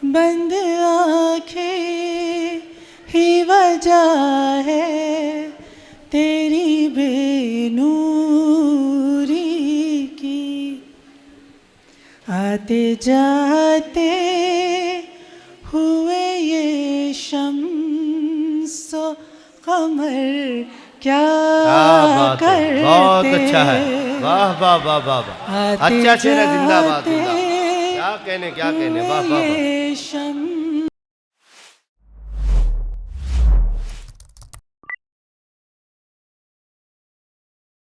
बंद आँखें ही वजह है तेरी बेनूरी की। आते जाते हुए ये शम्स-ओ कमर क्या करते। बहुत अच्छा है, वाह वाह वाह वाह वाह, अच्छा शेर है, जिंदाबाद जिंदाबाद, क्या कहने, वाह वाह वाह।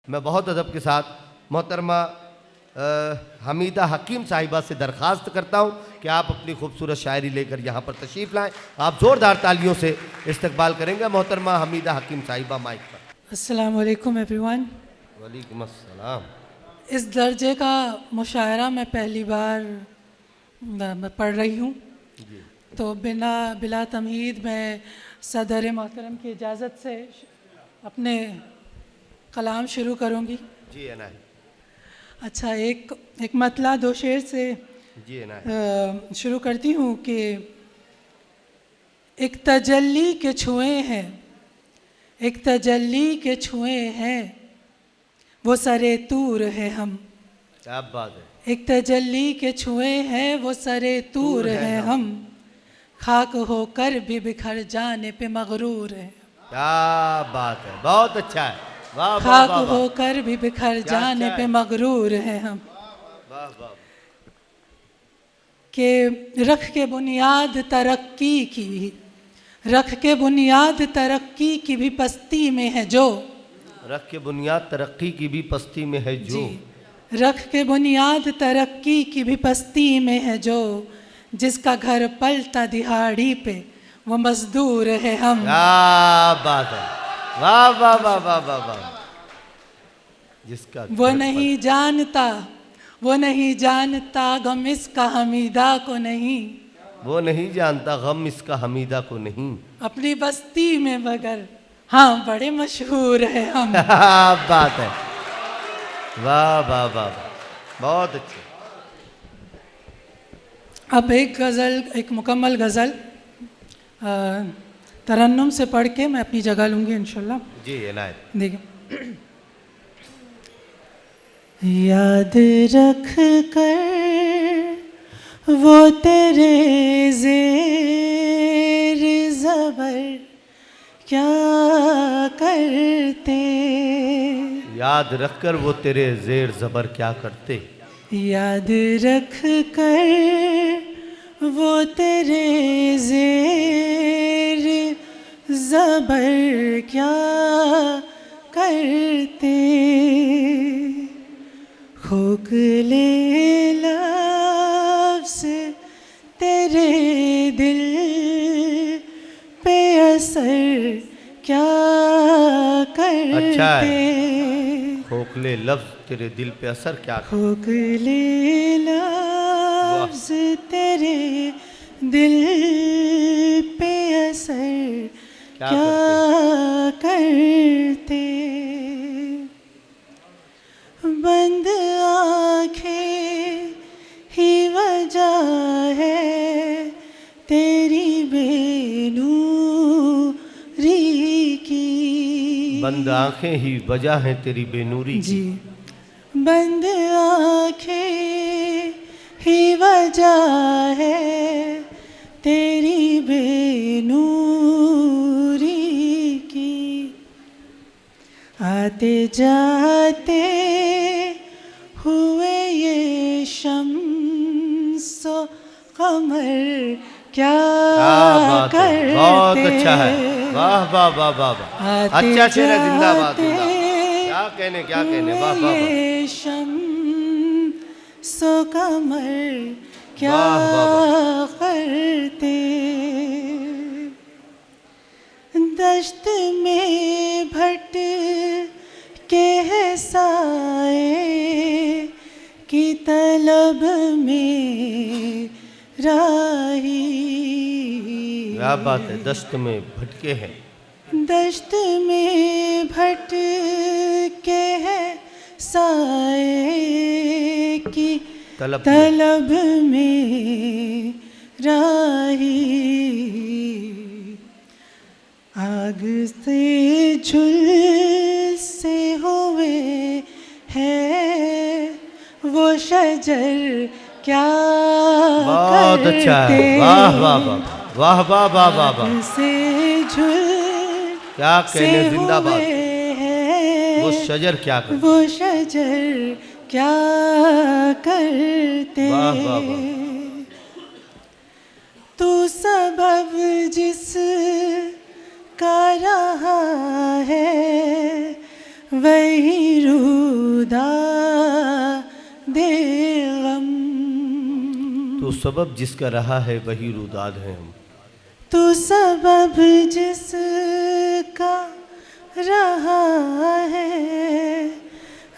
मैं बहुत अदब के साथ मोहतरमा हमीदा हकीम साहिबा से दरख्वास्त करता हूँ कि आप अपनी खूबसूरत शायरी लेकर यहाँ पर तशरीफ़ लाएँ। आप ज़ोरदार तालियों से इस्तकबाल करेंगे मोहतरमा हमीदा हकीम साहिबा माइक पर। अस्सलाम वालेकुम एवरीवन। वालेकुम अस्सलाम। इस दर्जे का मुशायरा मैं पहली बार मैं पढ़ रही हूँ, तो बिला तमहीद मैं सदर मोहतरम की इजाज़त से अपने कलाम शुरू करूँगी। जी अनाय। अच्छा, एक मतला दो शेर से जी अनाय शुरू करती हूँ कि एक तजल्ली के छुए हैं, एक तजल्ली के छुए हैं, वो सरे तूर है हम। क्या बात है। एक तजल्ली के छुए हैं, वो सरे तूर है हम, खाक होकर भी बिखर जाने पे मगरूर है। क्या बात है, बहुत अच्छा है, वाह वाह खाक वाह वाह। होकर भी बिखर जाने पे मगरूर है हम। वाह वाह। के रख के बुनियाद तरक्की की, रख के बुनियाद तरक्की की भी पस्ती में है जो, रख के बुनियाद तरक्की की भी पस्ती में है जो, रख के बुनियाद तरक्की की भी पस्ती में है जो, जिसका घर पलता दिहाड़ी पे वो मजदूर है हम। क्या बात है, वाह वाह वाह वाह वाह वाह। जिसका वो नहीं जानता, वो नहीं जानता गम इसका हमीदा को नहीं, वो नहीं जानता गम इसका हमीदा को नहीं, अपनी बस्ती में मगर हाँ बड़े मशहूर है हम। बात है, वाह वाह वाह, बहुत अच्छे। अब एक गज़ल, एक मुकम्मल गज़ल तरन्नुम से पढ़ के मैं अपनी जगह लूँगी इंशाल्लाह। जी इनायत। देखिए, याद रख कर वो तेरे ज़ेर ज़बर क्या करते, याद रखकर वो तेरे ज़ेर ज़बर क्या करते, याद रख कर वो तेरे ज़ेर ज़बर क्या करते, खोखले लफ्ज़ तेरे दिल पे असर क्या करते। अच्छा है, खोखले लफ्ज़ तेरे दिल पे असर क्या करते, खोखले लफ्ज़ तेरे दिल पे असर क्या करते। बंद आँखें ही वजह है तेरी बेनूरी की। बंद आँखें ही वजह है तेरी बेनूरी की। जी, बंद आँखें ही वजह है तेरी बेनूरी की। आते जाते हुए ये शम्स-ओ कमर क्या करते। बहुत अच्छा है, वाह वाह वाह वाह वाह, अच्छा शेर है, जिंदाबाद जिंदाबाद, क्या कहने, वाह वाह वाह। शम्स-ओ कमर क्या करते। दश्त में भट के है साए की तलब में राही। क्या बात है, दश्त में भटके हैं, दश्त में भट के है साए की तलब में राही, आग से झुलसे हुए हैं वो शजर क्या बहुत अच्छा है, करते, वाह वाह वाह वाह वाह वाह वाह वाह, आग से क्या झुलसे कहने, जिंदाबाद। हुए हैं वो शजर क्या कर, वो शजर क्या करते, वाह वाह वाह, तू सबब जिस का रहा है वही रूदा दे गम, तो सबब जिसका रहा है वही रुदाद है हम, तू सबब जिसका रहा है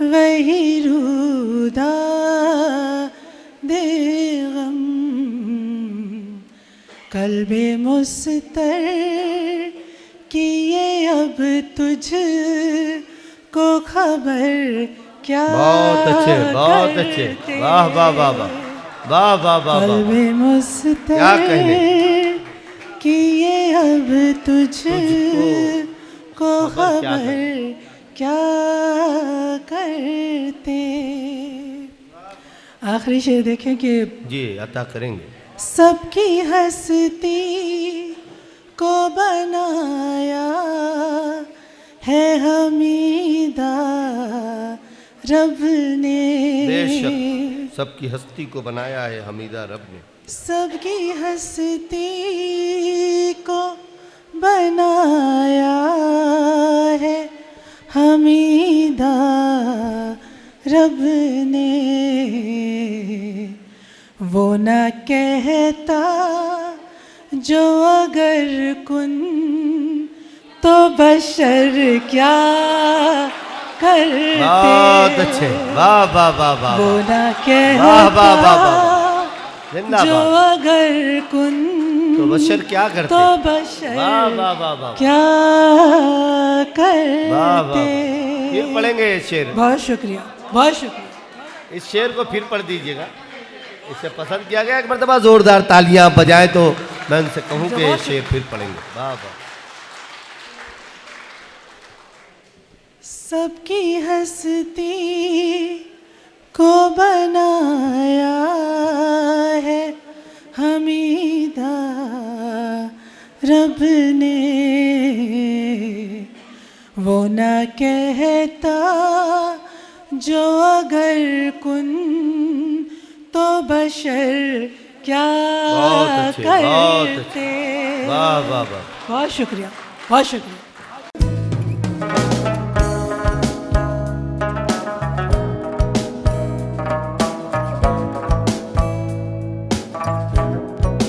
वही रूदा दे गम, कल्बे मुस्तर कि ये अब तुझ को खबर क्या बहुत अच्छे, बहुत अच्छे, करते, वाह वाह वाह वाह वाह वाह वाह वाह, कल्बे मुस्तर क्या कहने, कि ये अब तुझ को खबर क्या खबर क्या करते। आखिरी शेर देखें कि जी अता करेंगे। सबकी हस्ती को बनाया है हमीदा रब ने, बेशक सबकी हस्ती को बनाया है हमीदा रब ने, सबकी हस्ती को बनाया है हमीदा रब ने, वो न कहता जो अगर कुन तो बशर क्या करते, बहुत अच्छे, वाह वाह वाह वाह वो वाह, न वाह वाह वाह वाह, कहता जिंदाबाद। जो अगर कुन तो बशर क्या करते, तो बशर वाह वाह वाह वाह, क्या वाह वाह, करते। फिर पढ़ेंगे ये शेर, बहुत शुक्रिया, बहुत शुक्रिया। इस शेर को फिर पढ़ दीजिएगा, इसे पसंद किया गया, एक मरतबा जोरदार तालियां बजाएं तो मैं उनसे कहूं कि ये शेर फिर पढ़ेंगे, वाह वाह। सबकी हस्ती को बनाया है हमीदा रब ने, वो न कहता जो अगर कुन तो बशर क्या बहुत अच्छे, बहुत अच्छे, करते। वाह वाह वाह, बहुत शुक्रिया, बहुत शुक्रिया।